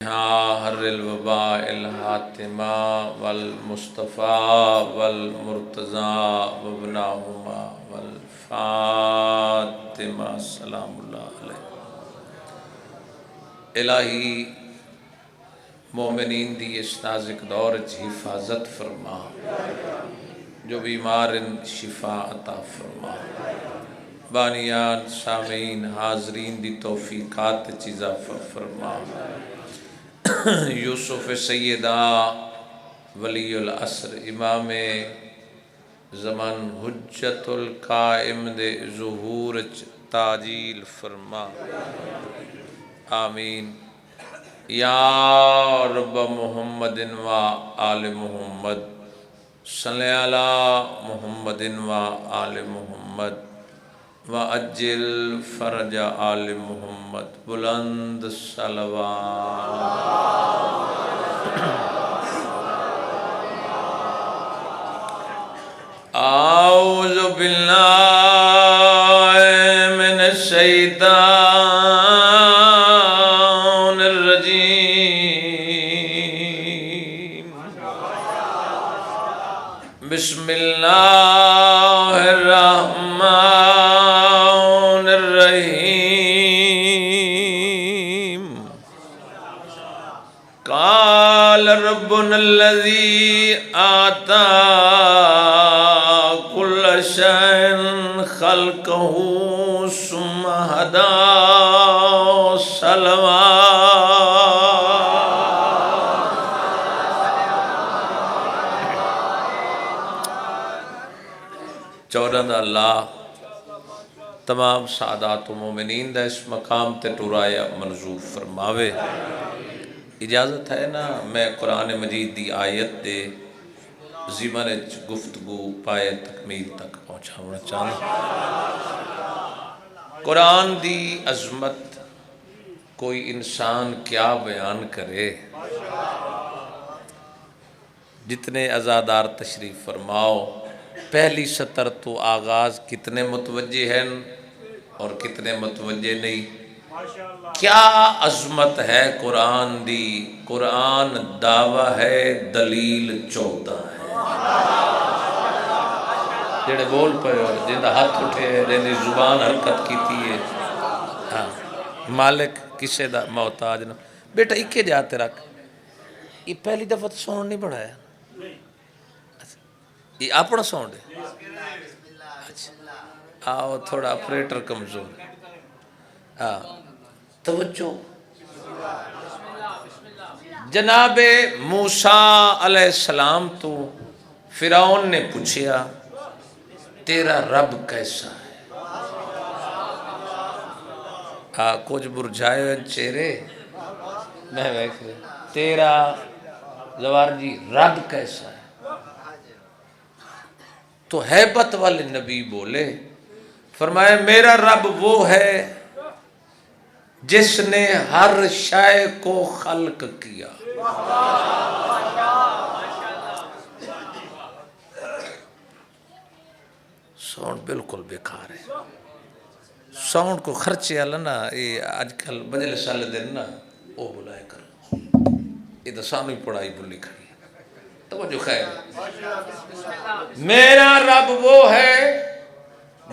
حر الوباء الحاتمہ والمصطفیٰ والمرتضیٰ وابنہما والفاطمہ سلام اللہ علیہ۔ الہی مومنین دی اس نازک دور چ حفاظت فرما، جو بیمار شفا عطا فرما، بانیان سامعین حاضرین دی توفیقات چ اضافہ فرما۔ یوسف سیدہ ولی العصر امام زمان حجت القائم دے ظہور تاجیل فرما، آمین۔ یا رب محمد و آل محمد صلی علی محمد و آل محمد وعجل فرج آل محمد، بلند صلوات۔ اعوذ باللہ من الشیطان الرجیم، بسم اللہ الرحمن الرحیم۔ قال ربنا الذی آتى كل شيء خلقه ثم هدى چودہ دا اللہ تمام سعادات و مومنین دا اس مقام تے ٹورایا منظور فرماوے۔ اجازت ہے نا میں قرآن مجید دی آیت دے ضمن گفتگو پائے تکمیل تک پہنچانا چاہوں۔ قرآن دی عظمت کوئی انسان کیا بیان کرے۔ جتنے عزادار تشریف فرماؤ، پہلی سطر تو آغاز کتنے متوجہ ہیں اور کتنے متوجہ نہیں۔ کیا عظمت ہے قرآن دی، قرآن دعویٰ ہے، دلیل 14 ہے۔ جڑے بول پہ جن دا ہاتھ اٹھے جن دی زبان حرکت کیتی ہے، مالک کسے دا محتاج نہ۔ بیٹا اکے جاتے رکھ، یہ پہلی دفعہ تو ساؤنڈ نہیں بڑھایا، یہ اپنا ساؤنڈ ہے۔ آؤ تھوڑا آپریٹر کمزور، توجہ۔ جناب موسیٰ علیہ السلام تو فرعون نے پوچھیا تیرا رب کیسا ہے؟ کچھ برجھائے ہوئے چہرے میں دیکھ رہے، تیرا زوار جی رب کیسا ہے؟ تو ہیبت والے نبی بولے، فرمایا میرا رب وہ ہے جس نے ہر شے کو خلق کیا۔ ساؤنڈ بالکل بیکار ہے، ساؤنڈ کو خرچے والا نا، یہ آج کل مجلس والے دن نا وہ بلائے کرو، یہ تو سامنے پڑھائی بلی کھڑی ہے۔ توجہ خیر، میرا رب وہ ہے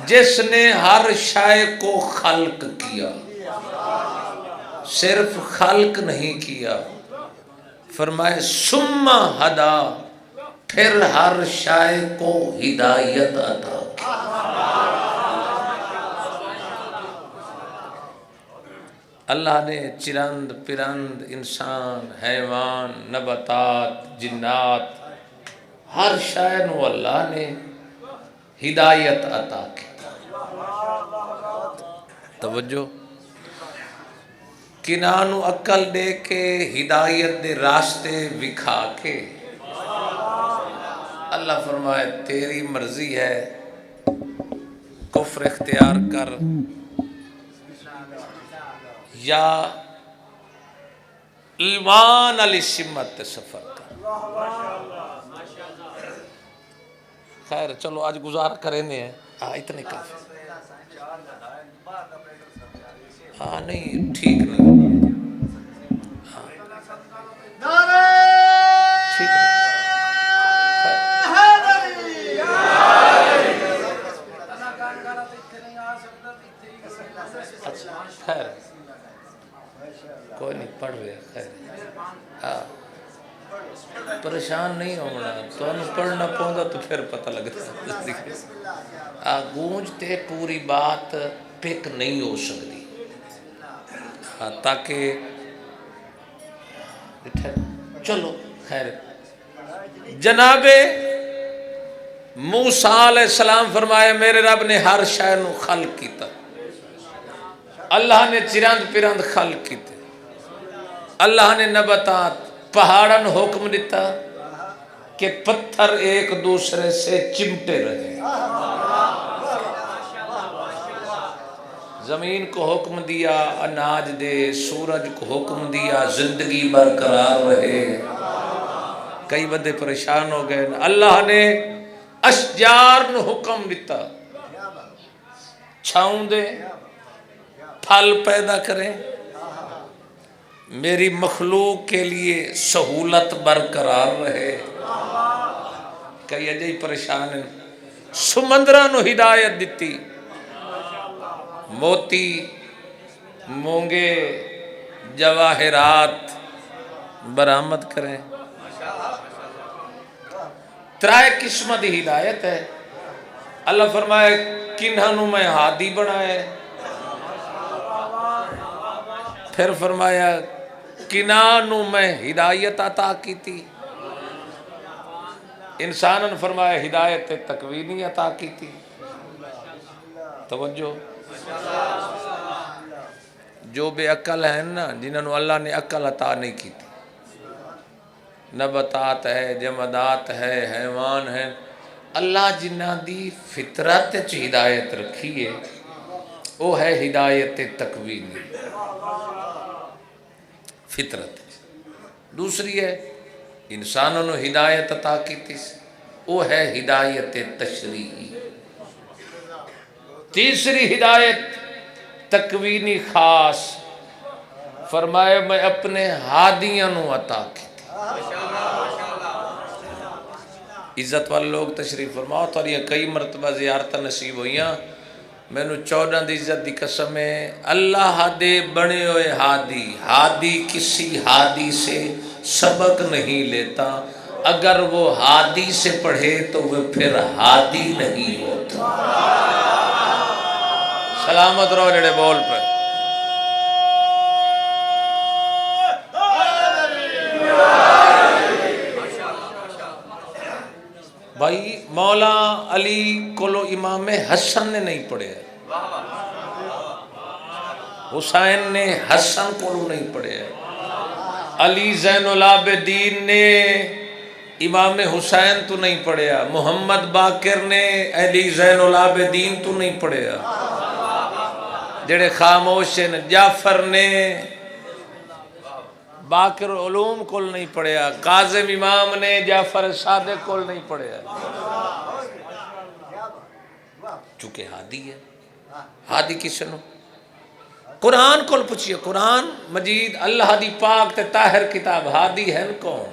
جس نے ہر شے کو خلق کیا، صرف خلق نہیں کیا، فرمائے ثم ہدا، پھر ہر شے کو ہدایت عطا کی۔ اللہ نے چرند پرند انسان حیوان نباتات جنات ہر شے نو اللہ نے ہدایت عطا کی۔ توجہ، کنانو عقل دے کے ہدایت دے راستے وکھا کے اللہ فرمائے تیری مرضی ہے، کفر اختیار کر یا ایمان علی سمت سفر کر۔ خیر چلو آج گزار کریں ہیں، اتنے کافی۔ ہاں نہیں ٹھیک نہیں، ٹھیک ہے خیر کوئی نہیں پڑھ رہے خیر پریشان نہیں ہونا تو پڑھنا پوندا تو پھر پتہ لگتا گونج تے پوری بات پک نہیں ہو سکتی تاکہ چلو خیر جناب موسیٰ علیہ السلام فرمایا میرے رب نے ہر شے نو خلق کیتا اللہ نے چرند پرند خلق کیتے اللہ نے نباتات پہاڑن حکم دیتا کہ پتھر ایک دوسرے سے چمٹے رہے زمین کو حکم دیا اناج دے سورج کو حکم دیا زندگی برقرار رہے کئی بندے پریشان ہو گئے اللہ نے اشجار نو حکم دیتا چھاؤں دے پھل پیدا کریں میری مخلوق کے لیے سہولت برقرار رہے کئی اجائی پریشان ہیں سمندرانو ہدایت دیتی موتی مونگے جواہرات برآمد کریں ترائے قسمت ہدایت ہے اللہ فرمائے کنہنو میں ہادی بنائے پھر فرمایا کنانو میں ہدایت عطا کی تھی انسانن فرمایا ہدایت تکوینی عطا کی تھی توجہ جو بے عقل ہیں نا جنہوں اللہ نے عقل عطا نہیں کی تھی نباتات ہے جمادات ہے حیوان ہے اللہ جنہ دی فطرت چ ہدایت رکھی ہے وہ ہے ہدایت تکوینی فطرت دوسری ہے انسانوں نے ہدایت عطا کی تھی وہ ہے ہدایت تشریعی تیسری ہدایت تکوینی خاص فرمایا میں اپنے ہادیاں نو عطا کی تھی عزت والے لوگ تشریف فرماؤ تو یہ کئی مرتبہ زیارت نصیب ہوئیاں میں نے 14 دی عزت دی قسم ہے اللہ دے بنے ہوئے ہادی کسی ہادی سے سبق نہیں لیتا اگر وہ ہادی سے پڑھے تو وہ پھر ہادی نہیں ہوتا سلامت رہو جڑے بول پہ بھائی مولا علی کولو امام حسن نے نہیں پڑھے حسین نے حسن کولو نہیں پڑھے علی زین العابدین نے امام حسین تو نہیں پڑھے محمد باقر نے علی زین العابدین تو نہیں پڑھے جڑے خاموش ہیں جعفر نے باقر علوم کول نہیں پڑھیا قاظم امام نے جعفر صادق کول نہیں پڑھیا چونکہ ہادی ہے ہادی کس نو قرآن کول پوچھئے قرآن مجید اللہ دی پاک تے طاہر کتاب ہادی ہے کون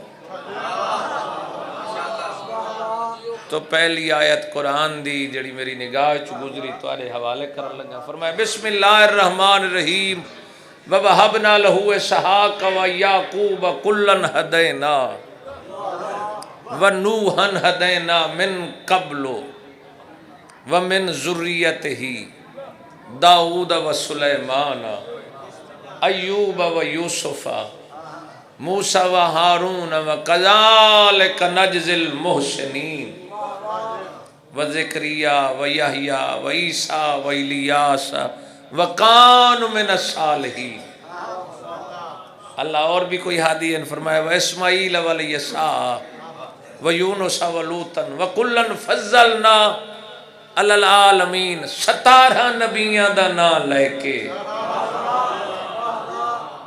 تو پہلی آیت قرآن دی جڑی میری نگاہ چ گزری تواڈے حوالے کرن لگا فرمایا بسم اللہ الرحمن الرحیم وَوَهَبْنَا لَهُ إِسْحَاقَ وَيَعْقُوبَ كُلًّا هَدَيْنَا وَنُوحًا هَدَيْنَا مِن قَبْلُ وَمِن ذُرِّيَّتِهِ داؤد وسليمان أيوب ويوسف موسى وهارون وكذلك نجزي المحسنين وزكريا ويحيى وعيسى وإلياس وَقَانُ مِنَ الصَّالِحِينَ اللہ اور بھی کوئی ہادی ہے فرمایا وَإِسْمَعِيلَ وَالْيَسَعَ وَيُونُسَ وَلُوطًا وَكُلًّا فَضَّلْنَا عَلَى الْعَالَمِينَ 17 نبیاں دا نام لے کے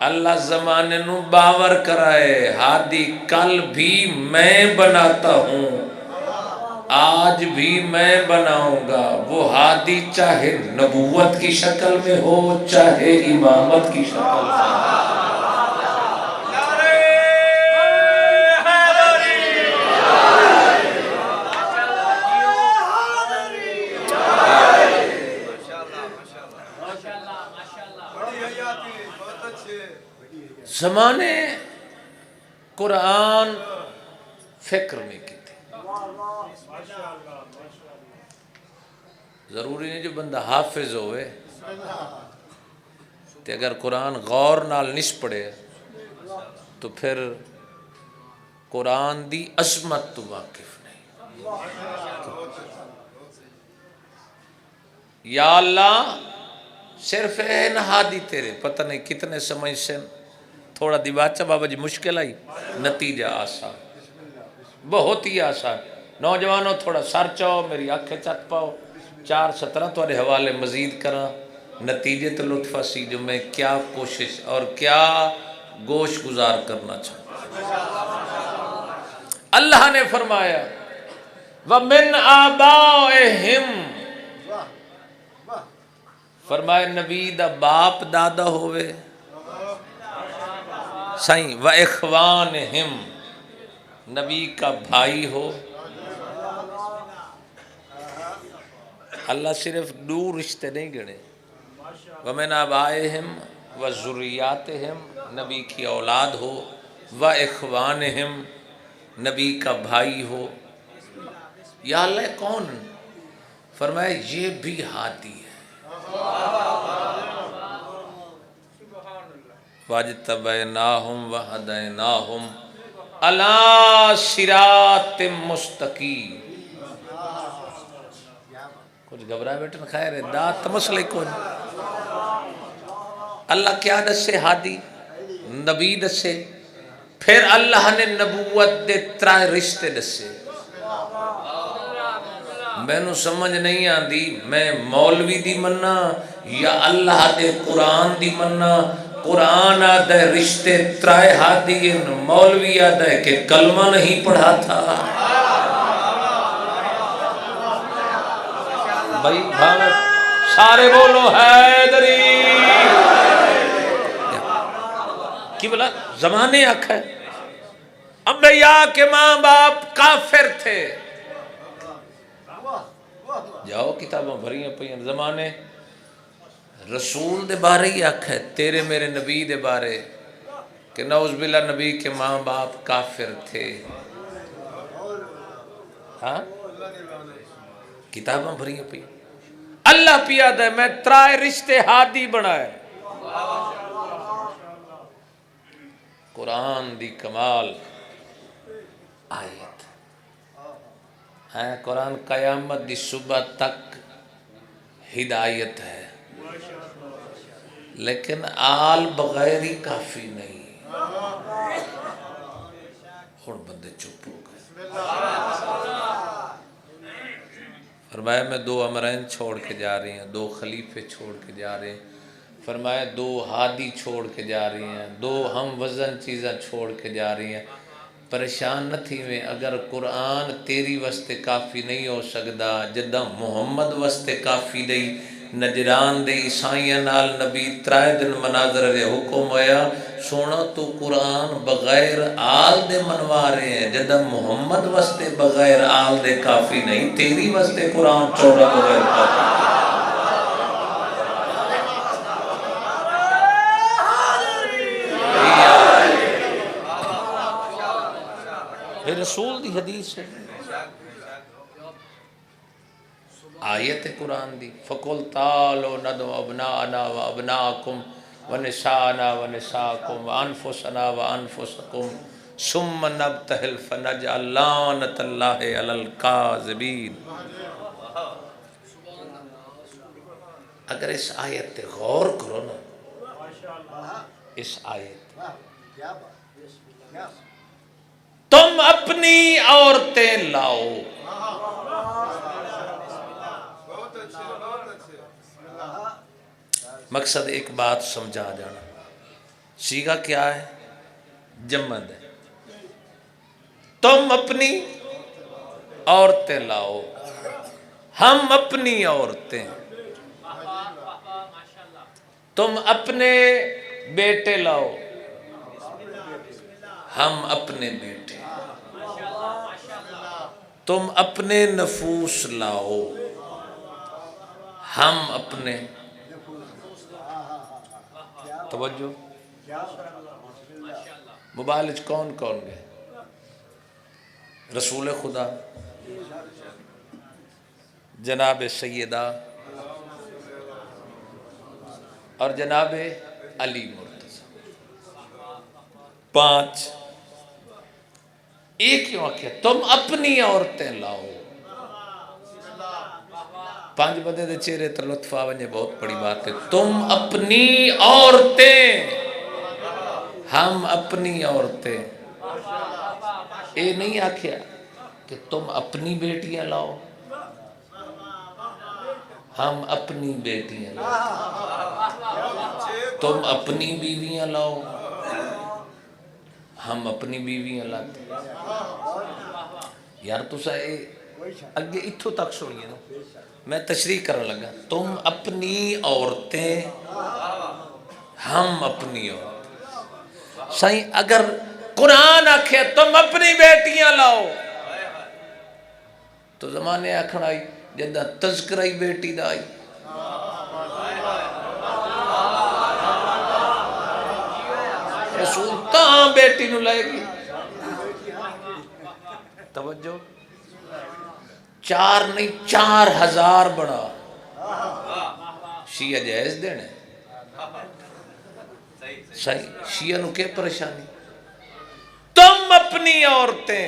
اللہ زمانے نو باور کرائے ہادی کل بھی میں بناتا ہوں آج بھی میں بناؤں گا وہ ہادی چاہے نبوت کی شکل میں ہو چاہے امامت کی شکل میں زمانے قرآن فکر نہیں کی تھی. ضروری نہیں جو بندہ حافظ ہوئے تے اگر قرآن غور نال نش پڑے تو پھر قرآن دی عظمت تو واقف نہیں. یا اللہ صرف اے نہادی تیرے پتہ نہیں کتنے سمجھ سے تھوڑا دیواچہ بابا جی مشکل آئی نتیجہ آسان بہت ہی آسان. نوجوانوں تھوڑا سر چاؤ میری آنکھیں چت پاؤ 4:17 تھوڑے حوالے مزید کرا نتیجے تو لطف سی جو میں کیا کوشش اور کیا گوش گزار کرنا چاہوں. اللہ نے فرمایا وَمِنْ آبَائِهِمْ فرمائے نبی دا باپ دادا ہوئے سائیں وَإِخْوَانِهِمْ نبی کا بھائی ہو. اللہ صرف دو رشتے نہیں گنے. وَمِنْ آبَائِهِمْ وَذُرِّيَّاتِهِمْ نبی کی اولاد ہو وَإِخْوَانِهِمْ نبی کا بھائی ہو. یا اللہ کون؟ فرمایا یہ بھی ہادی ہے. وَاجْتَبَيْنَاهُمْ وَهَدَيْنَاهُمْ عَلَىٰ صِرَاطٍ مُسْتَقِيمٍ. کچھ گھبرائے بیٹھن خیر ہے دات مسئلے کون. اللہ کیا دسے ہادی نبی دسے پھر اللہ نے نبوت دے 3 رشتے دسے. میں نو سمجھ نہیں آندی میں مولوی دی مننا یا اللہ دے قرآن دی مننا. قرآن آدھے رشتے 3 ہادی مولوی آدھے کہ کلمہ نہیں پڑھا تھا. بھائی بھائی سارے بولو حیدری کی بلا زمانے آکھ ہے انبیاء کے ماں باپ کافر تھے. جاؤ کتابوں بھریاں پہ زمانے رسول دے بارے ہی آکھ ہے تیرے میرے نبی دے بارے کہ نعوذ باللہ نبی کے ماں باپ کافر تھے. ہاں کتاباں بھریاں پہ اللہ پیا دے میں 3 رشتے ہادی بنائے. قرآن دی کمال آیت ہے. قرآن قیامت دی صبح تک ہدایت ہے لیکن آل بغیر ہی کافی نہیں. اور بندے چپ ہو گئے. فرمایا میں 2 امرین چھوڑ کے جا رہی ہیں 2 خلیفے چھوڑ کے جا رہے ہیں. فرمایا 2 ہادی چھوڑ کے جا رہی ہیں 2 ہم وزن چیزیں چھوڑ کے جا رہی ہیں. پریشان نہ تھی میں اگر قرآن تیری واسطے کافی نہیں ہو سکدا جدہ محمد واسطے کافی نہیں. نجران دے عیسائیاں نال نبی 3 دن مناظر دے حکم ہویا سونا تو قرآن بغیر آل دے منوا رہے ہیں جدہ محمد واسطے بغیر آل دے کافی نہیں تیری واسطے قرآن چھوڑا بغیر کافی. رسول دی حدیث ہے آیت قرآن دی فَقُلْ تَعَالَوْا نَدْعُ أَبْنَاءَنَا وَأَبْنَاءَكُمْ وَنِسَاءَنَا وَنِسَاءَكُمْ وَأَنفُسَنَا وَأَنفُسَكُمْ ثُمَّ نَبْتَهِلْ فَنَجْعَلْ لَعْنَةَ اللَّهِ عَلَى الْكَاذِبِينَ. اگر اس آیت تے غور کرو نا اس آیت تم اپنی عورتیں لاؤ. مقصد ایک بات سمجھا جانا سیگا کیا ہے جمد ہے. تم اپنی عورتیں لاؤ ہم اپنی عورتیں. تم اپنے بیٹے لاؤ ہم اپنے بیٹے. تم اپنے نفوس لاؤ ہم اپنے. توجہ مبالج کون کون گئے؟ رسول خدا، جناب سیدہ اور جناب علی مرتضی، 5۔ ایک کیوں آکھیا تم اپنی عورتیں لاؤ؟ 5 بندے دے چہرے تے لطف آونے بہت بڑی بات ہے۔ تم اپنی عورتیں، ہم اپنی عورتیں، اے نہیں آکھیا کہ تم اپنی بیٹیاں لاؤ، ہم اپنی بیٹیاں لاؤ، تم اپنی بیویاں لاؤ، ہم اپنی بیویاں لاتے۔ یار تسا اے اگے اتھو تک سنیے نا، میں تشریح کرنے لگا۔ تم اپنی عورتیں، ہم اپنی عورتیں۔ سائیں اگر قرآن آکھے تم اپنی بیٹیاں لاؤ تو زمانے آکھن آئی جدہ تذکرہ ہی بیٹی دا آئی۔ رسول تاں بیٹی نو لائے گی۔ توجہ، 4 نہیں 4000 بڑا شیعہ جائز دینے۔ صحیح، شیعہ نو کیا پریشانی؟ تم اپنی عورتیں،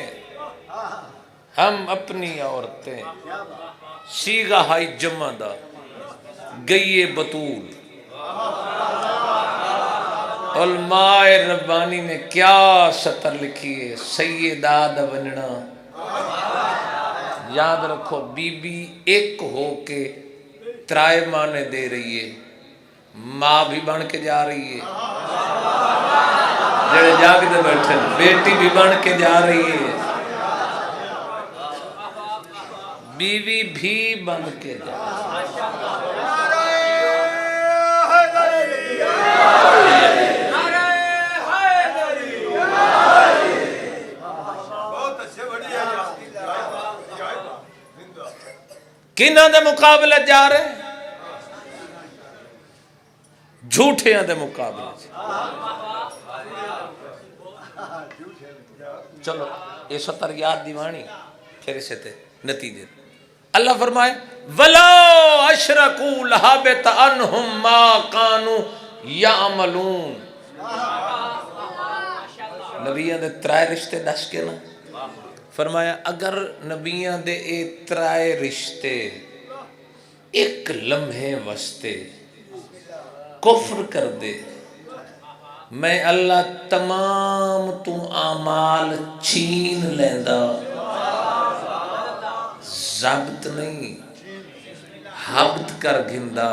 ہم اپنی عورتیں، سیغہ ہائی جمع دا، گئیے بطول۔ علماء ربانی نے کیا سطر لکھی ہے، سیدہ دا وننا۔ یاد رکھو بی بی ایک ہو کے ترائے مانے دے رہی ہے، ماں بھی بن کے جا رہی ہے، جڑے جاگ دے بیٹھے بیٹی بھی بن کے جا رہی ہے، بیوی بھی بن کے جا رہی ہے۔ کنہاں دے مقابلے جا رہے ہیں؟ جھوٹیاں دے مقابلے۔ چلو یہ سطر یاد دیوانی پھر اسے تے نتیجے۔ اللہ فرمائے وَلَوْ أَشْرَكُوا لَحَبِطَ عَنْهُمْ مَا كَانُوا يَعْمَلُونَ۔ نبیاں دے 3 رشتے دس کے نا، فرمایا اگر نبیاں دے اے 3 رشتے ایک لمحے واسطے کفر کر دے، میں اللہ تمام تو اعمال چھین لیندہ۔ ضبط نہیں، حبت کر گھندہ،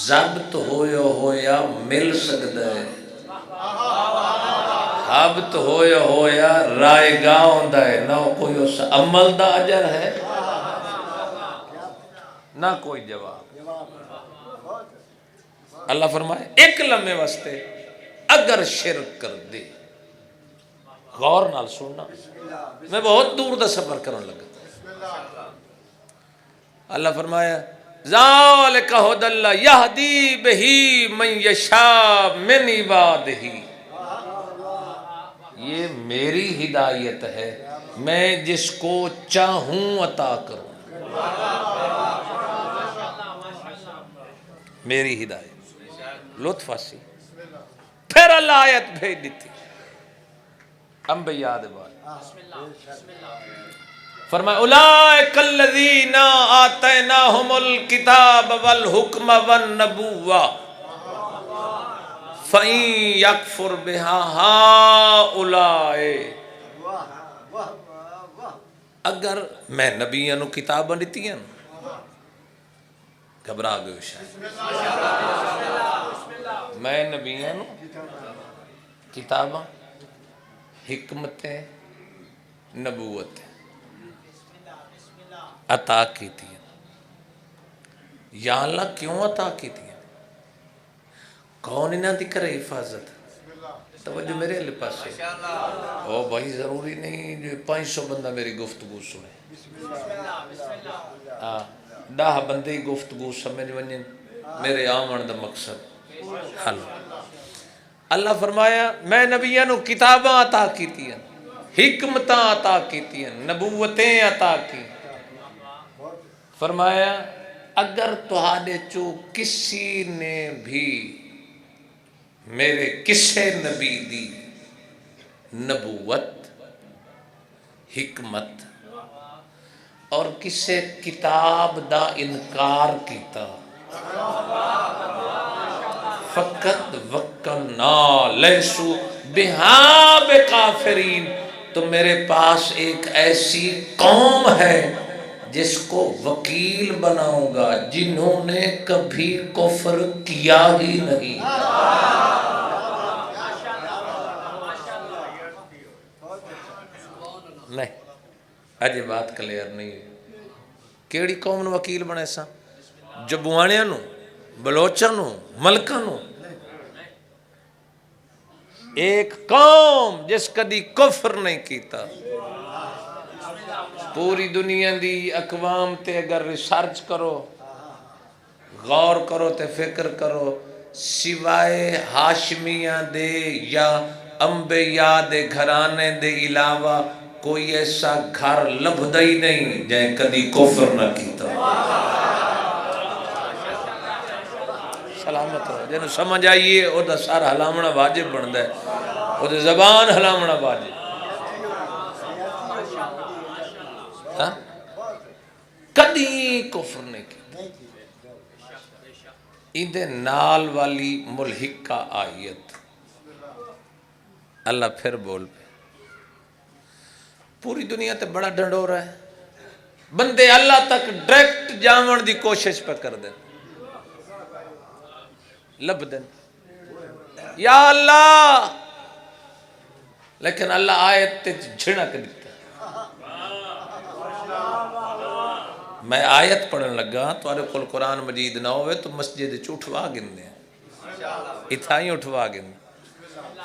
ضبط ہویا مل سکتا ہے، حبت ہویا رائے گاہ ہوندہ ہے، نہ کوئی اس عمل دا اجر ہے نہ کوئی جواب۔ اللہ فرمائے ایک لمحے واسطے اگر شرک کر دے، غور نال سننا، میں بہت دور دا سفر کرنے لگا۔ اللہ فرمایا ذالک ھدی اللہ یہدی بہ من یشاء من عبادہ، یہ میری ہدایت ہے، میں جس کو چاہوں عطا کروں، میری ہدایت۔ لطف آسی پھر اللہ آیت بھیج دیتی انبیاء دے بارے، فرمایا اولئک الذین آتیناہم الکتاب والحکم والنبوۃ فَإِن يَكْفُرْ بِهَا هَؤُلَاءِ۔ اگر میں نبیوں نو کتاباں دتیاں، گھبرا گئے شاید، میں نبیوں نو کتاباں، حکمتیں، نبوت عطا کی تھی۔ یا اللہ کیوں عطا کی تھی؟ کون انہاں دی کرے حفاظت؟ توجہ میرے لئے پاس ہے۔ او بھائی ضروری نہیں جو 500 بندہ میری گفتگو سنے، 10 بندے گفتگو سمجھ ونجن، میرے آمن دا مقصد حل۔ اللہ فرمایا میں نبیاں نو کتاباں عطا کیتیاں، حکمتاں عطا کیتیاں، نبوتیں عطا کی۔ فرمایا اگر تہاڈے چو کسی نے بھی میرے کسے نبی دی نبوت، حکمت اور کسے کتاب دا انکار کیتا، فقط وکلنا لیسو بہا بکافرین، تو میرے پاس ایک ایسی قوم ہے جس کو وکیل بناؤں گا جنہوں نے کبھی کفر کیا ہی نہیں۔ نہیں اجے بات کلیئر نہیں ہے۔ کیڑی قوم نو وکیل بنے سا؟ جبوانیاں نو، بلوچاں نو، ملکاں نو؟ ایک قوم جس کدی کفر نہیں کیتا۔ پوری دنیا دی اقوام تے اگر ریسرچ کرو، غور کرو تے فکر کرو، سوائے ہاشمیاں دے یا انبیاء دے گھرانے دے علاوہ کوئی ایسا گھر لبھدا ہی نہیں جائیں کدی کفر نہ کیتا۔ سلامت رہو، جنہوں سمجھ آئیے او دا سارا ہلامنا واجب بندا ہے، او دا زبان ہلامنا واجب۔ کدی کفر نہیں کیتا۔ ایندے نال والی ملحقہ آیت اللہ پھر بول پہ، پوری دنیا تے بڑا ڈنڈو رہا ہے، بندے اللہ تک ڈائریکٹ جاون دی کوشش پہ کر دیں، لب دیں یا اللہ، لیکن اللہ آیت تے جھڑک دیتا۔ میں آیت پڑھن لگا تو کول قرآن مجید نہ ہوئے تو مسجد اٹھوا گندے ہیں، اتھائی اٹھوا گندے۔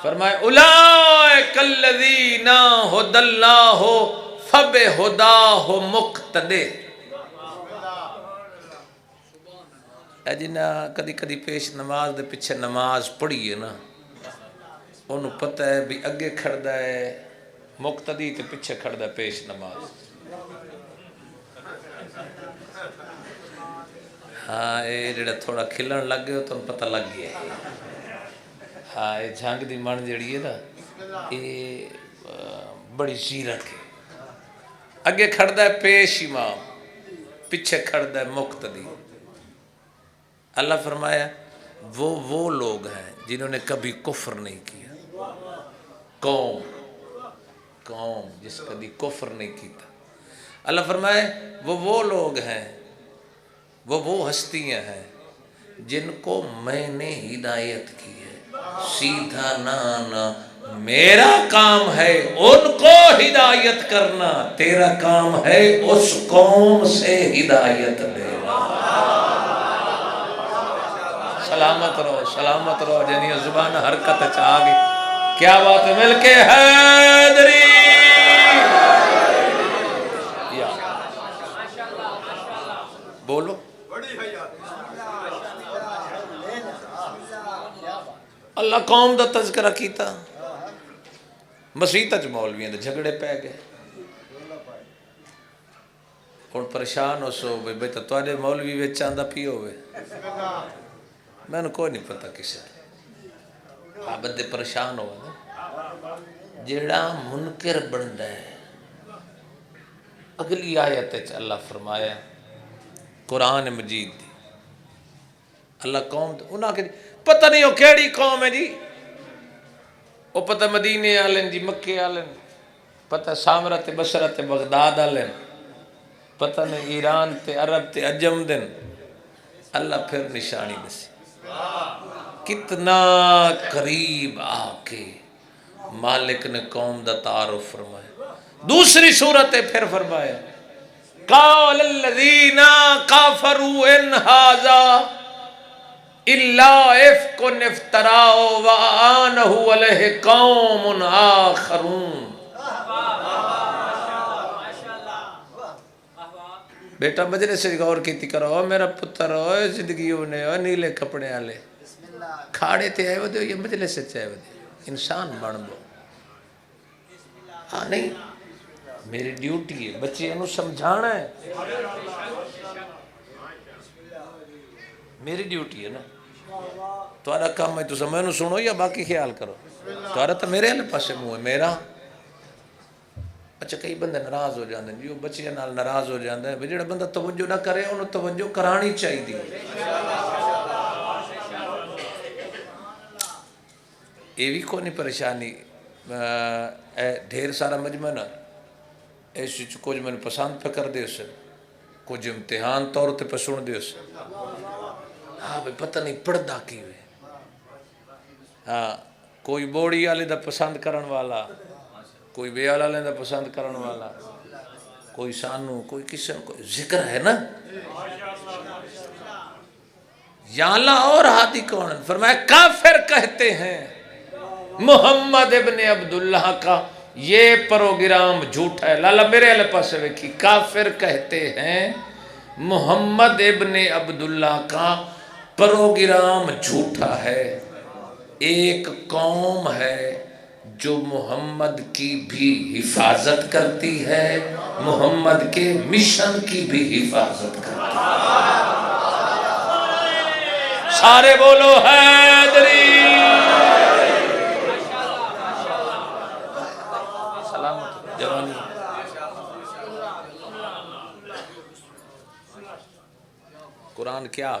فرمائے اولئک الذین ھدی اللہ فبہداہ مقتدی۔ اے جنہ کدی کدی پیش نماز دے پیچھے نماز پڑھی ہے نا، انہوں پتہ ہے بھی اگے کھڑدا ہے مقتدی تے پیچھے کھڑدا ہے پیش نماز۔ ہاں اے جڑا تھوڑا کھلن لگ گئے تو پتہ لگ گیا ہے۔ ہاں اے جھنگ دی من جڑی ہے نا، اے بڑی زیرک ہے۔ اگے کھڑدا ہے پیش امام، پیچھے کھڑدا ہے مقتدی۔ اللہ فرمایا وہ لوگ ہیں جنہوں نے کبھی کفر نہیں کیا، قوم جس کبھی کفر نہیں کیتا۔ اللہ فرمائے وہ لوگ ہیں، وہ ہستیاں ہیں جن کو میں نے ہدایت کی ہے، سیدھا نہ آنا۔ میرا کام ہے ان کو ہدایت کرنا، تیرا کام ہے اس قوم سے ہدایت لینا۔ سلامت رہو جنہی زبان حرکت چاہ گئی۔ کیا بات ہے، مل کے حیدری یا بولو۔ اللہ قوم دا تذکرہ کیتا، مسیح تج مولویاں دے جھگڑے پہ گئے۔ اور پریشان ہو سو بھئی تو تواڈے مولوی وچ آندا پی ہوئے، میں نے کوئی نہیں پتہ کسے بندے پریشان ہو نا۔ جیڑا منکر بندا ہے، اگلی آیت وچ اللہ فرمایا قرآن مجید دی، اللہ قوم انہاں کے پتہ نہیں ہو کیڑی قوم ہے جی، وہ پتہ مدینے آلن جی، مکے آلن، پتہ سامرہ تے بصرہ تے بغداد آلن، پتہ نہیں ایران تے عرب تے عجم دن۔ اللہ پھر نشانی دسی، کتنا قریب آ کے مالک نے قوم دا تعارف فرمایا۔ دوسری صورت پھر فرمایا قال الذین کافروا ان ھذا الا افک افتراء واعانہ علیہ قوم آخرون۔ بیٹا مجلس سے غور کیتی کرو، میرا پتر ہوئے زندگی ہونے ہوئے نیلے کپڑے آلے، کھاڑے تے آئے ودے یا مجلس سے آئے ودے انسان بن بو ہاں نہیں میری ڈیوٹی ہے بچے انہوں سمجھانا ہے میری ڈیوٹی ہے نا تھوڑا کام ہے تو سمجھنو سنو یا باقی خیال کرو تھوڑا تو میرے اللہ پاسے منہ ہے میرا اچھا کئی بندے ناراض ہو جاندے ہیں جو بچے نال ناراض ہو جاندے ہیں جڑا بندہ توجہ نہ کرے انہوں توجہ کرانی چاہیے یہ بھی کوئی پریشانی ڈھیر سارا مجمع نا ایسی کچھ میں پسند پہ کر دے اسے کچھ امتحان طور پہ سن دے اسے ہاں بھئی پتہ نہیں پڑھدا کی ہوئے ہاں کوئی بوڑی آلے دا پسند کرن والا کوئی بیال آلے دا پسند کرن والا کوئی سانو کوئی کسی کوئی ذکر ہے نا یا اللہ اور ہاتھی کون فرمایا کافر کہتے ہیں محمد ابن عبداللہ کا یہ پروگرام جھوٹا ہے لالا میرے علیہ پاس ویکھی کافر کہتے ہیں محمد ابن عبداللہ کا پروگرام جھوٹا ہے ایک قوم ہے جو محمد کی بھی حفاظت کرتی ہے محمد کے مشن کی بھی حفاظت کرتی ہے سارے بولو حیدری سلامت جوانی قرآن کیا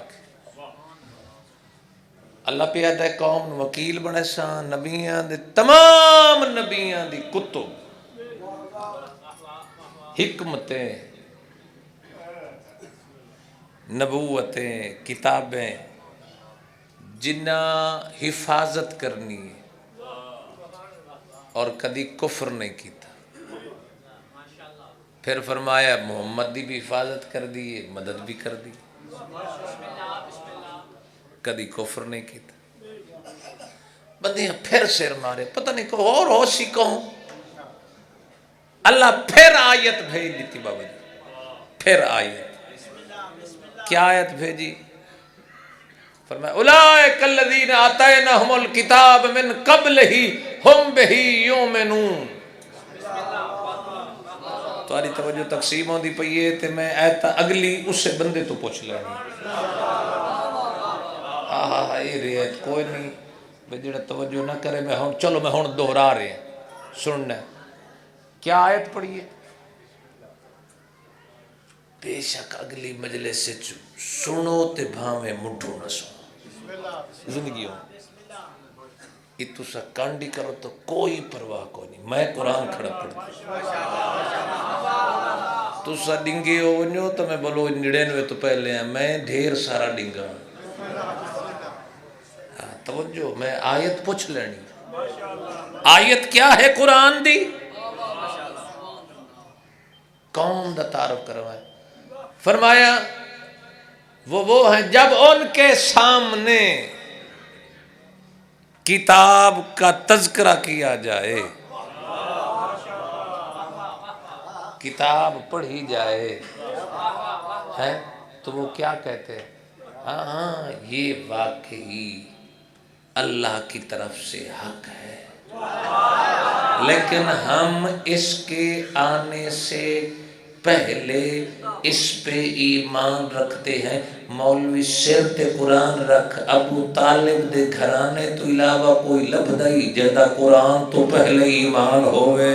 اللہ پہ آتا ہے قوم وکیل بنے سان نبیان دے تمام نبیان دی کتب حکمتیں نبوتیں کتابیں جنہ حفاظت کرنی ہے اور کدی کفر نہیں کیتا پھر فرمایا محمد دی بھی حفاظت کر دی مدد بھی کر دی کدی کفر نہیں کیتا بندیاں پھر سر مارے پتہ نہیں کو اور ہو سی کہوں اللہ پھر آیت بھیج دیتی بابا جی پھر آیت کیا آیت بھیجی فرمایا اولئک الذین آتیناہم الکتاب من قبلہ ہم بہی یؤمنون تمہاری توجہ تقسیم ہوندی پئی ہے تے میں ایت اگلی اس سے بندے تو پوچھ لینی یہ رعایت کوئی نہیں جڑا توجہ نہ کرے میں ہوں چلو میں ہوں دہرا رہے ہیں سننا کیا آیت پڑھی ہے بے شک اگلی مجلس سے سنو تے بھاویں مٹھو نہ سنو زندگی ہوں یہ تسا کانڈی کرو تو کوئی پرواہ کوئی نہیں میں قرآن کھڑا پڑھ دوں تسا ڈنگے ہو ونجو تو میں بولو 99 تو پہلے ہیں میں ڈھیر سارا ڈنگا ہوں توجہ میں آیت پوچھ لینی آیت کیا ہے قرآن دی قوم دا تعارف کروائے فرمایا وہ ہیں جب ان کے سامنے کتاب کا تذکرہ کیا جائے کتاب پڑھی جائے ہے تو وہ کیا کہتے ہیں ہاں یہ واقعی اللہ کی طرف سے حق ہے لیکن ہم اس کے آنے سے پہلے اس پہ ایمان رکھتے ہیں مولوی سر تے قرآن رکھ ابو طالب دے گھرانے تو علاوہ کوئی لبدائی جدہ قرآن تو پہلے ایمان ہوئے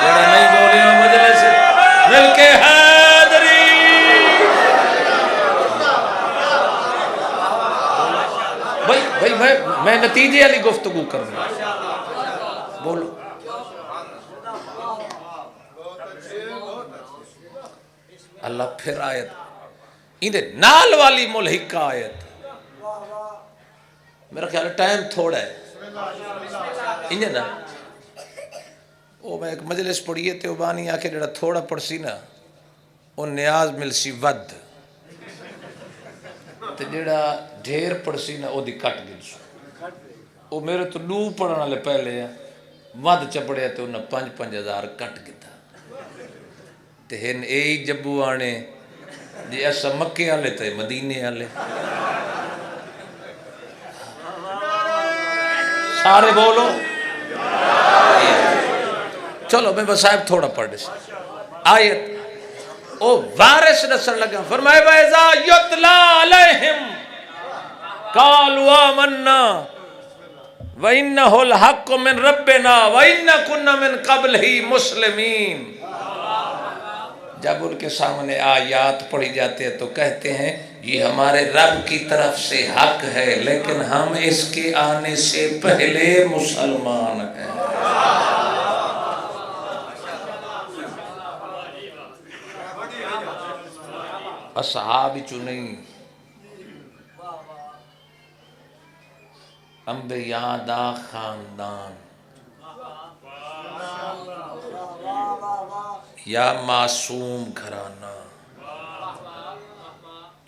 جڑا نہیں بولے مجلس مل کے حیدری بھائی میں نتیجے والی گفتگو کرنا بولو اللہ پھر آیت اندھے نال والی ملحقہ آیت میرا خیال ہے ٹائم تھوڑا ہے انجھے نا وہ میں ایک مجلس پڑھیے تے وہ بانی آکے جڑا تھوڑا پڑھ سی نا وہ نیاز مل سی ود تے جڑا ڈھیر پڑھ سی نا وہ دی کٹ گل سو وہ میرے تو دو پڑھنا لے پہلے ہیں ود چپڑے تے انہاں 5,000 کٹ گتا تے ہن اے جبو آنے جی ایسا مکے آلے تے مدینے آلے سارے بولو. چلو میں بس صاحب تھوڑا پڑھ دے آیت. او وارث نسر لگا فرمائے وَإِذَا يُتْلَى عَلَيْهِمْ قَالُوا آمَنَّا وَإِنَّهُ الْحَقُّ مِنْ رَبِّنَا وَإِنَّا كُنَّا مِنْ قَبْلِهِ مُسْلِمِينَ. جب ان کے سامنے آیات پڑھی جاتے ہیں تو کہتے ہیں یہ ہمارے رب کی طرف سے حق ہے لیکن ہم اس کے آنے سے پہلے مسلمان ہیں. اصحاب چنئی انبیاء دا خاندان یا معصوم گھرانہ.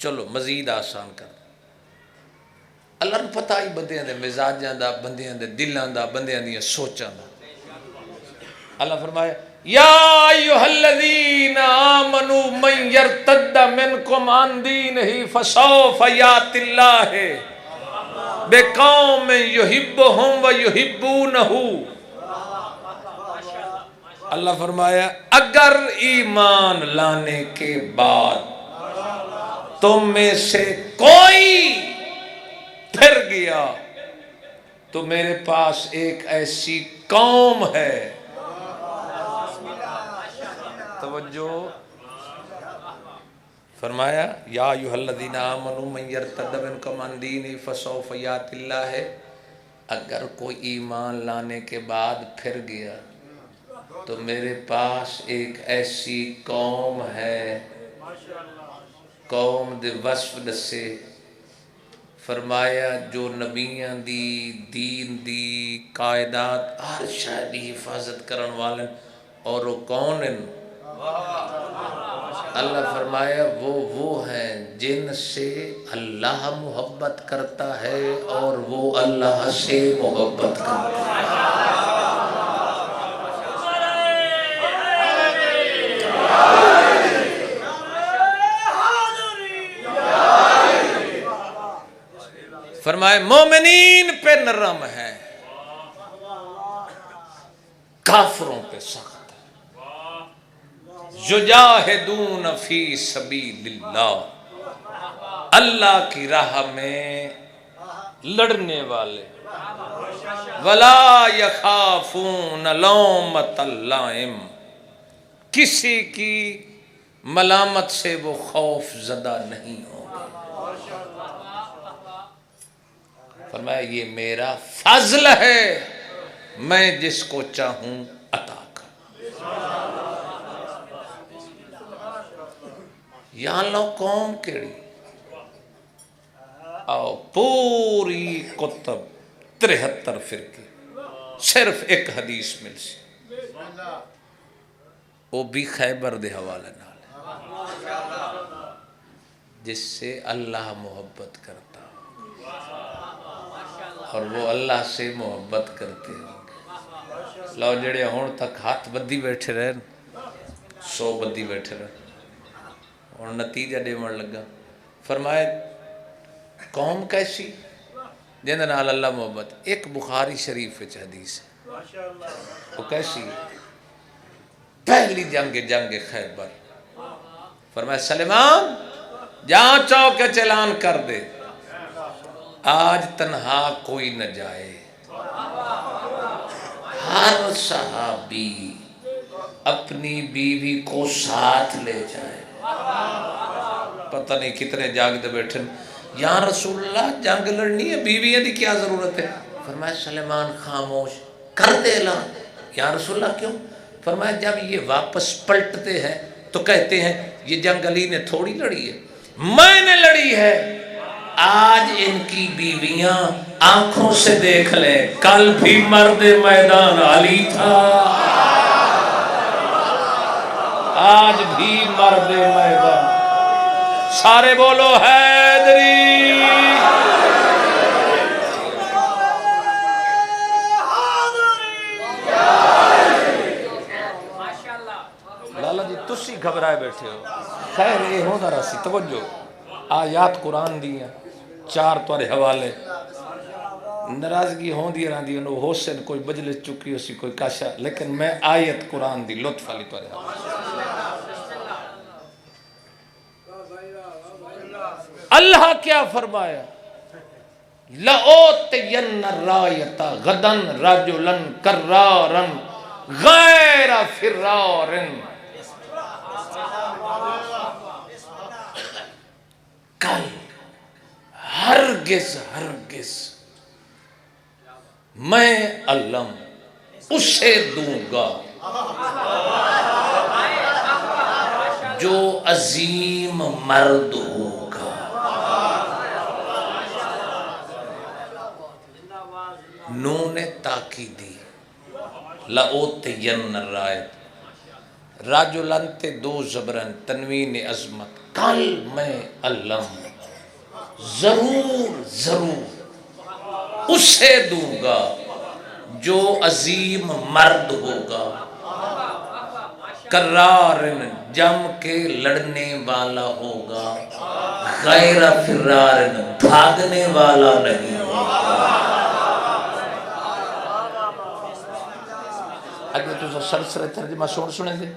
چلو مزید آسان کر. اللہ نے پتہ ہی بندیاں دے مزاجاں دا بندیاں دے دلاں دا بندیاں دی سوچاں دا. اللہ فرمایا یا ایھا الذین آمنوا من یرتد منکم عن دینہ فسوف یأتی اللہ بقوم یحبہم ویحبونہ. اللہ فرمایا اگر ایمان لانے کے بعد تم میں سے کوئی پھر گیا تو میرے پاس ایک ایسی قوم ہے. توجہ فرمایا یا ایھا الذین آمنوا من یرتد منکم عن دینہ فسوف یأتی اللہ. اگر کوئی ایمان لانے کے بعد پھر گیا تو میرے پاس ایک ایسی قوم ہے. قوم دے وصف دسے فرمایا جو نبیاں دی دین دی قائدات ہر شے دی حفاظت کرن والے. اور وہ کون ہیں؟ اللہ فرمایا وہ ہیں جن سے اللہ محبت کرتا ہے اور وہ اللہ سے محبت کرتا ہے. فرمائے مومنین پہ نرم ہے کافروں پہ سخت ہے. یجاہدون فی سبیل اللہ اللہ کی راہ میں لڑنے والے. ولا یخافون لومۃ لائم کسی کی ملامت سے وہ خوف زدہ نہیں ہوگا. فرمایا یہ میرا فضل ہے میں جس کو چاہوں عطا کروں. یہاں لو قوم کیڑی آؤ پوری کتب 73 فرقے صرف ایک حدیث مل سی وہ بھی خیبر دے حوالے نال جس سے اللہ محبت کرتا اور وہ اللہ سے محبت کرتے ہیں. لو جڑے ہون تک ہاتھ بدی بیٹھے رہے 100 بدی بیٹھے رہے اور نتیجہ دیون لگا. فرمائے قوم کیسی جن نال اللہ محبت. ایک بخاری شریف وچ حدیث ہے وہ کیسی پہلی جنگ خیبر. فرمایا سلیمان جہاں چوک چلان کر دے آج تنہا کوئی نہ جائے. ہر صحابی اپنی بیوی کو ساتھ لے جائے. پتہ نہیں کتنے جاگتے بیٹھے یا رسول اللہ جنگ لڑنی ہے بیویاں دی کیا ضرورت ہے. فرمایا سلیمان خاموش کر دے اعلان. یا رسول اللہ کیوں؟ فرمایا جب یہ واپس پلٹتے ہیں تو کہتے ہیں یہ جنگ علی نے تھوڑی لڑی ہے میں نے لڑی ہے. آج ان کی بیویاں آنکھوں سے دیکھ لیں کل بھی مرد میدان علی تھا آج بھی مرد میدان. سارے بولو حیدری. لالا جی تسی گھبرائے بیٹھے ہو خیر یہ ہونا رہا سی. توجہ آیات قرآن دیا 4 تورے حوالے ناراضگی ہوندی رہندی انہوں حسن کوئی مجلس چکی اسی کوئی کاشا لیکن میں آیت قرآن دی لطف علی تو رہا اللہ کیا فرمایا لَأُوتِيَنَّ الرَّایَةَ غَدًا رَجُلًا كَرَّارًا غَیْرَ فِرَّارٍ کل ہرگز میں علم اسے دوں گا جو عظیم مرد ہوگا نون تاکیدی لَأُوتِيَنَّ الرَّایَةَ راجلن تے دو زبرن تنوین عظمت کل میں علم ضرور اسے دوں گا جو عظیم مرد ہوگا کرارن جم کے لڑنے والا ہوگا غیر فرارن بھاگنے والا نہیں ہوگا اگر تو سرسرے ترجمہ سنے دے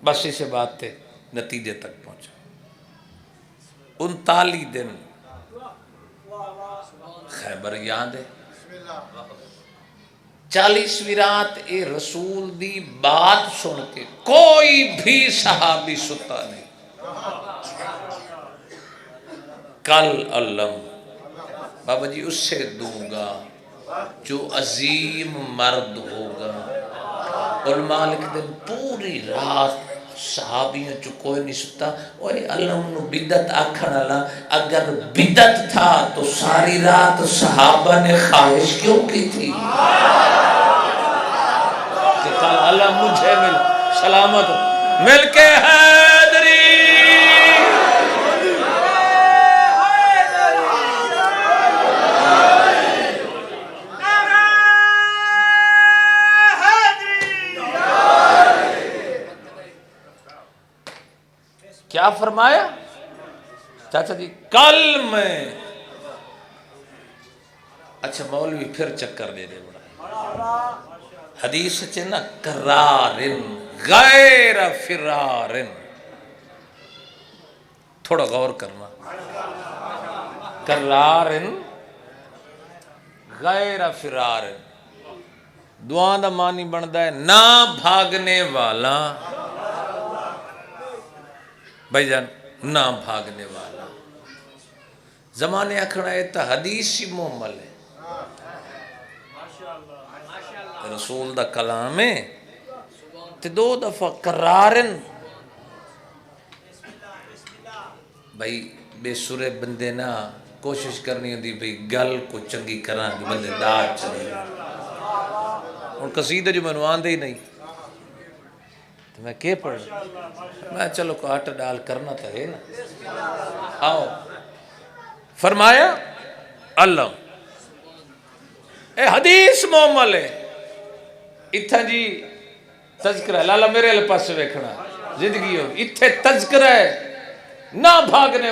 بس اسے بات تے نتیجے تک پہنچا 39 دن خیبر یاد ہے 40ویں رات اے رسول دی بات سن کے کوئی بھی صحابی ستا نہیں کل علم بابا جی اس سے دوں گا جو عظیم مرد ہوگا علماء لکھتے ہیں پوری رات صحابیوں چو کوئی نہیں ستا اور علم نو بدت آکھن اللہ اگر بدت تھا تو ساری رات صحابہ نے خواہش کیوں کی تھی کہ کل علم مجھے مل سلامت مل کے حیدری کیا فرمایا چاچا جی کل میں اچھا مولوی پھر چکر دے دے بڑا حدیث چے نا کرارن غیر فرارن تھوڑا غور کرنا کرارن غیر فرارن دعا دا معنی بندا ہے نہ بھاگنے والا بھائی جان نہ بھاگنے والا زمانے اکھڑا ہے تا حدیثی محمل ہے رسول دا کلام ہے تے 2 دفعہ کرارن بھائی بے سورے بندے نا کوشش کرنی ہوندی بھئی گل کو چنگی کران دی بندے دار چلے اور قصیدہ جو منوان دے ہی نہیں تو میں کیا پڑھ میں چلو کاٹ ڈال کرنا تھا ہے نا آؤ فرمایا اللہ اے حدیث محمل ہے اتھا جی تذکرہ لالا میرے لئے پاس ویکھنا زندگی ہو اتھے تذکرہ ہے نہ بھاگنے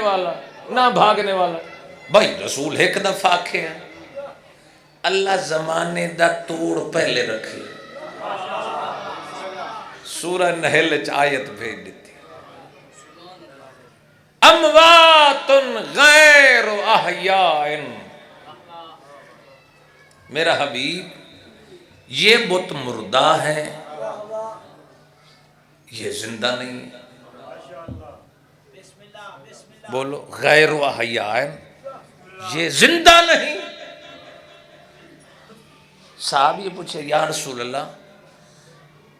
والا بھائی رسول ایک دفعہ آکھے ہیں اللہ زمانے دا توڑ پہلے رکھے سورہ نحل آیت بھیج دیتی اموات غیر احیاء میرا حبیب یہ بت مردہ ہے یہ زندہ نہیں ہے بولو غیر احیاء یہ زندہ نہیں صاحب یہ پوچھے یا رسول اللہ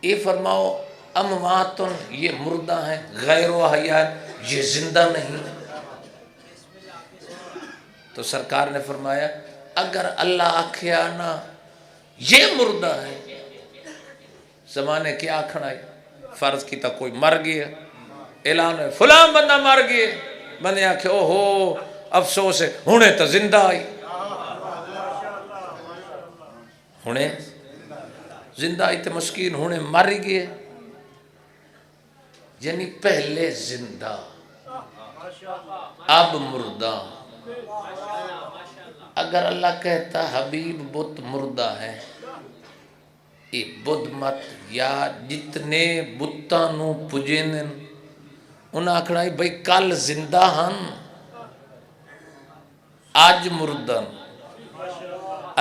یہ فرماؤ اموات یہ مردہ ہیں غیر احیاء یہ زندہ نہیں تو سرکار نے فرمایا اگر اللہ آکھیا نا یہ مردہ ہے زمانے کیا آکھنا ہے فرض کی تا کوئی مر گیا اعلان ہے فلاں بندہ مر گیا بندے آکھے او ہو افسوس ہے ہونے تا زندہ آئی ہونے زندہ آئی تے مسکین ہونے مر گئے یعنی پہلے زندہ اب مردہ اگر اللہ کہتا حبیب بت مردہ ہے، یہ بدھ مت یا جتنے بتاں نو پجیندن انہاں آکھنا بھئی کل زندہ ہن آج مردن۔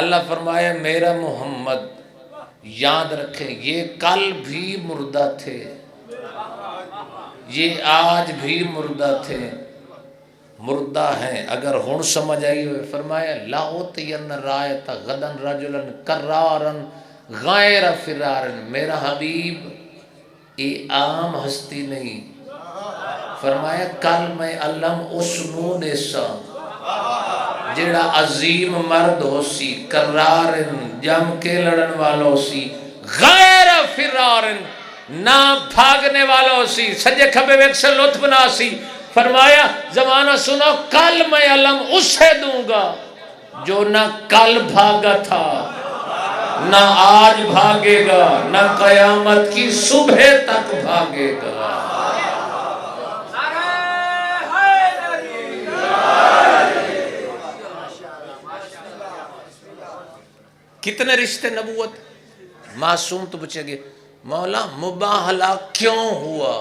اللہ فرمایا میرا محمد یاد رکھیں یہ کل بھی مردہ تھے، یہ آج بھی مردہ تھے، مردہ ہیں۔ اگر ہن سمجھ آئی ہوئے فرمایا لَأُوتِيَنَّ رَائَتَ غَدًا رَجُلًا كَرَّارًا غَيْرَ فِرَارٍ۔ میرا حبیب یہ عام ہستی نہیں، فرمایا کل میں علم اس نو دیسا جڑا عظیم مرد ہو سی، کرارن جم کے لڑن والا ہو سی، غیر فرارن نہ بھاگنے والا ہو سی، سجے کھبے ویک سے لطف نہ سی۔ فرمایا زمانہ سنو کل میں علم اسے دوں گا جو نہ کل بھاگا تھا نہ آج بھاگے گا نہ قیامت کی صبح تک بھاگے گا۔ کتنے رشتے نبوت معصوم تو پوچھے گے مولا مباہلہ کیوں ہوا؟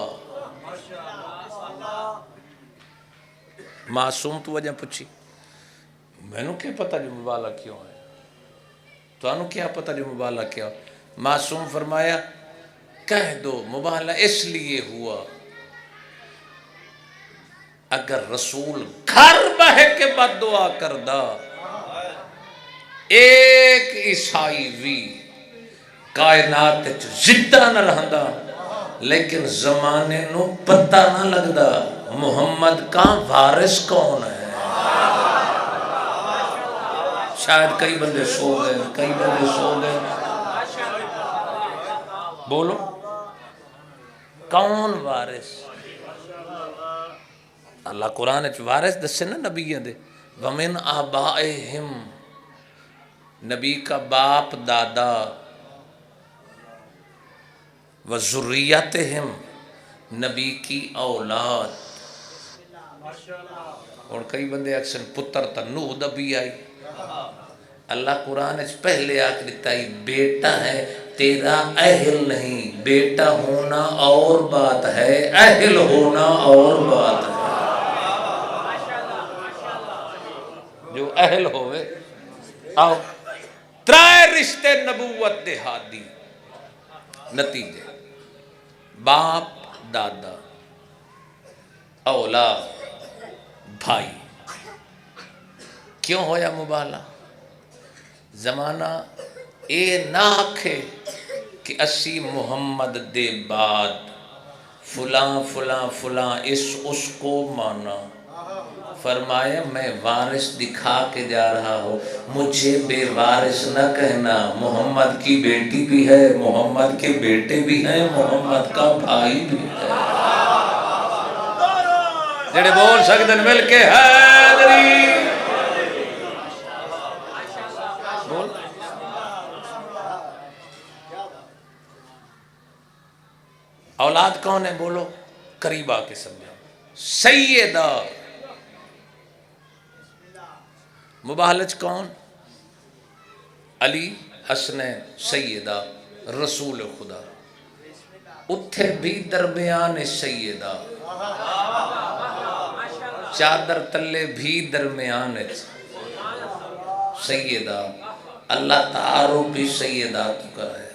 معصوم تو وجہ پوچھی میں نو کیا پتہ جو مباہلہ کیوں ہے، تو انو کیا پتہ جو مباہلہ کیا؟ معصوم فرمایا کہہ دو مباہلہ اس لیے ہوا اگر رسول گھر بہ کے بد دعا کردہ ایک عیسائی بھی کائنات زندہ نہ رہندا، لیکن زمانے نو پتہ نہ لگدا محمد کا وارث کون ہے۔ شاید کئی بندے سو گئے، کئی بندے سو گئے، بولو کون وارث؟ اللہ قرآن وارث دسے نا نبیوں دے وَمِنْ آبَائِهِمْ، نبی کا باپ دادا، وَذُرِّيَّتِهِمْ نبی کی اولاد۔ اور کئی بندے اکثر پتر تا نوح دا بھی آئی، اللہ قرآن پہلے آکھ دیتا ہے بیٹا ہے تیرا اہل نہیں، بیٹا ہونا اور بات ہے اہل ہونا اور بات ہے۔ جو اہل ہوئے آؤ ترائے رشتے نبوت دے ہادی نتیجے باپ دادا اولاد بھائی۔ کیوں ہویا مباہلہ؟ زمانہ اے نہ آکھے کہ اسی محمد دے بعد فلاں فلاں فلاں اس کو مانا۔ فرمایا میں وارث دکھا کے جا رہا ہوں، مجھے بے وارث نہ کہنا، محمد کی بیٹی بھی ہے، محمد کے بیٹے بھی ہیں، محمد کا بھائی بھی ہے۔ جڑے بول سکتے ہیں مل کے حیدری بول۔ اولاد کون ہے بولو، قریب آ کے سمجھا۔ سیدہ مباہلچ کون؟ علی حسنین سیدہ رسول خدا، اتھے بھی درمیان سیدہ، چادر تلے بھی درمیان سیدہ، اللہ تعارف بھی سیدہ کا ہے۔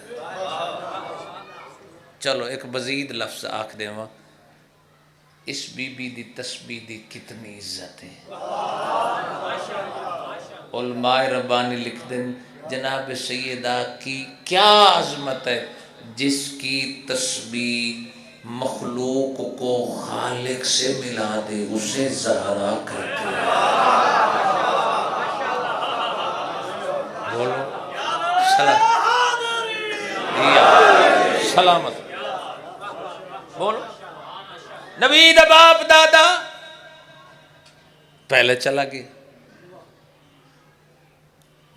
چلو ایک مزید لفظ آکھ دے ماں، اس بی بی دی تسبیح دی کتنی عزت ہے۔ علماء ربانی لکھ دیں جناب سیدہ کی کیا عظمت ہے، جس کی تسبیح مخلوق کو خالق سے ملا دے اسے زہرا کر کے۔ بولو سلامت بولو۔ نبی دا باپ دادا پہلے چلا گیا،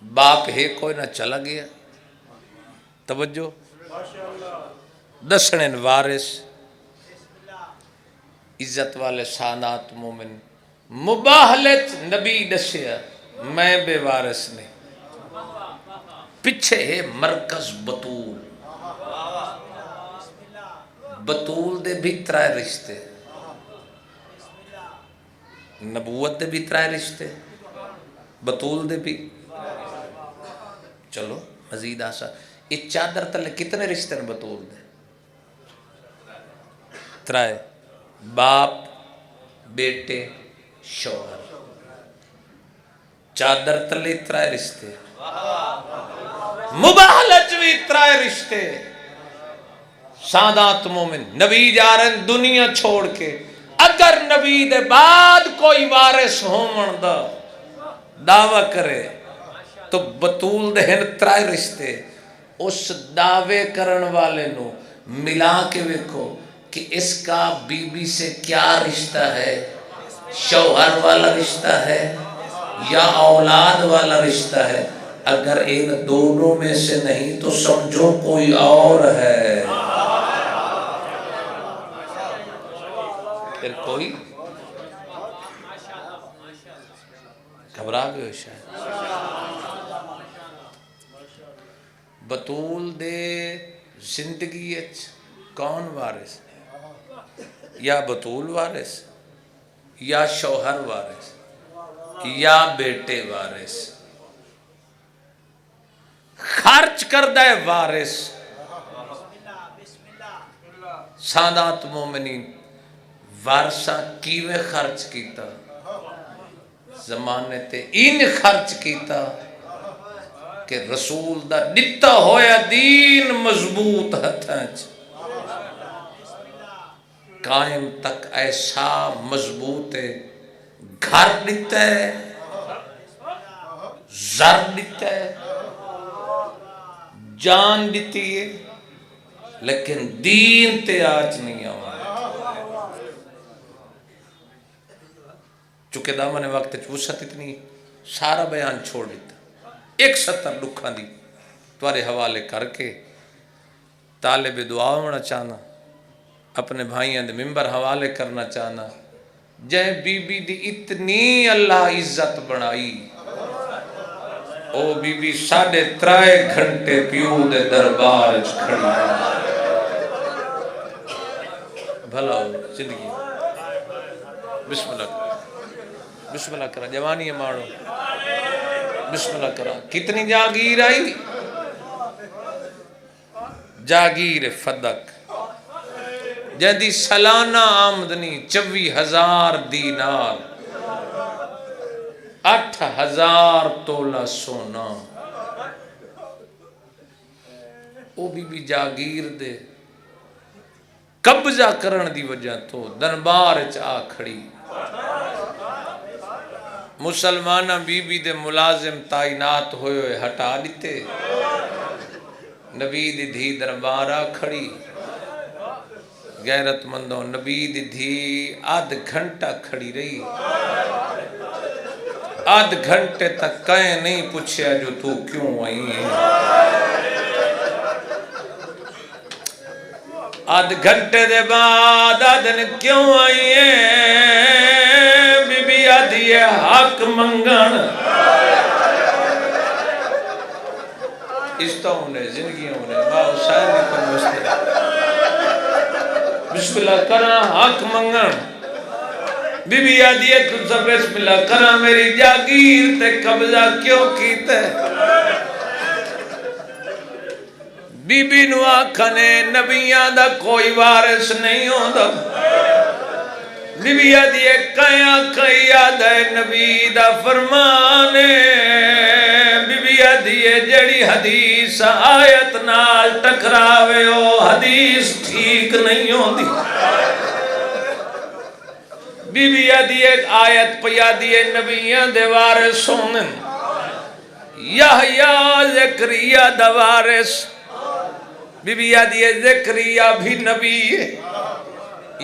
باپ ہے کوئی نہ چلا گیا، توجہ دسنن وارث عزت والے سادات مومن مباہلت نبی دسیا میں بے وارث نہیں. پچھے ہے مرکز بطول. بطول دے بھی ترائے رشتے. نبوت دے بھی ترائے رشتے. بطول دے بھی. چلو مزید آسا. اس چادر تلے کتنے رشتے ہیں بطول دے؟ ترائے. باپ، بیٹے، شوہر. چادر تلے ترائے رشتے. مباہلچ بھی ترائے رشتے. سادات مومن نبی جا رہے ہیں دنیا چھوڑ کے. اگر نبی دے بعد کوئی وارث ہومن دا دعویٰ کرے تو بطول دے ہیں ترائے رشتے. اس دعوے کرن والے نو ملا کے ویکھو کہ اس کا بی بی سے کیا رشتہ ہے. شوہر والا رشتہ ہے یا اولاد والا رشتہ ہے. اگر ان دونوں میں سے نہیں تو سمجھو کوئی اور ہے. پھر کوئی گھبرا گئے شاید. بطول دے زندگی کون وارث؟ یا بطول وارث یا شوہر وارث یا بیٹے وارث. خرچ کردہ وارث. سادات مومنین وارثہ کیویں خرچ کیتا؟ زمانے تے ان خرچ کیتا کہ رسول دا دتا ہویا دین مضبوط ہتھاں چ قائم تک ایسا مضبوط ہے. گھر دیتا ہے، زر دیتا ہے، جان دیتی ہے، لیکن دین تے آج نہیں آوا. چونکہ دامن وقت وسعت اتنی سارا بیان چھوڑ دیتا. 170 لکھاں دی تمہارے حوالے کر کے طالب دعا ہونا چاہنا، اپنے بھائیاں دے ممبر حوالے کرنا چاہنا. جے بی بی دی اتنی اللہ عزت بنائی، او بی بی 3.5 گھنٹے پیو دے دربار کھڑی. بھلا ہو زندگی. بسم اللہ کرا، بسم اللہ کرا. جوانی مارو بسم اللہ کرا. کتنی جاگیر آئی؟ جاگیر فدق جدی سالانہ آمدنی 24,000 دینار، 8,000 تولہ سونا. او بی جاگیر دے قبضہ کرن دی وجہ تو دربار آ کھڑی. مسلمانہ بی بی دے ملازم تعینات ہوئے ہوئے ہٹا دیتے. نبی دی دھی دربار آ کھڑی. غیرت مندوں نبی دی دھی آدھ گھنٹہ کھڑی رہی. آدھ گھنٹے تک کہیں نہیں پوچھیا جو تو کیوں آئی ہے. آدھ گھنٹے دے بعد آدھن کیوں آئی ہے. بی بی آدھی ہے حق منگن. اس تو انہیں زندگی انہیں ماں حسین نے کو مستر بسم اللہ کرا حق منگن. بی بی آدھی ہے تُجھ سب بسم اللہ کرا میری جاگیر تے قبضہ کیوں کیتے. بی بی نو آکھنے نبیاں دا کوئی وارث نہیں ہوندا. بی بی آدھی ہے کئی یاد ہے نبی دا فرمانے. بی بی آدھی ہے جڑی حدیث آیت نال ٹکراوے ہو حدیث ٹھیک نہیں ہوندی. بی بی آدھی ایک آیت پیادی ہے نبیاں دے وارث ہوندن. یحییٰ زکریا دا وارث. بی بی آدھی ہے زکریا بھی نبی ہے،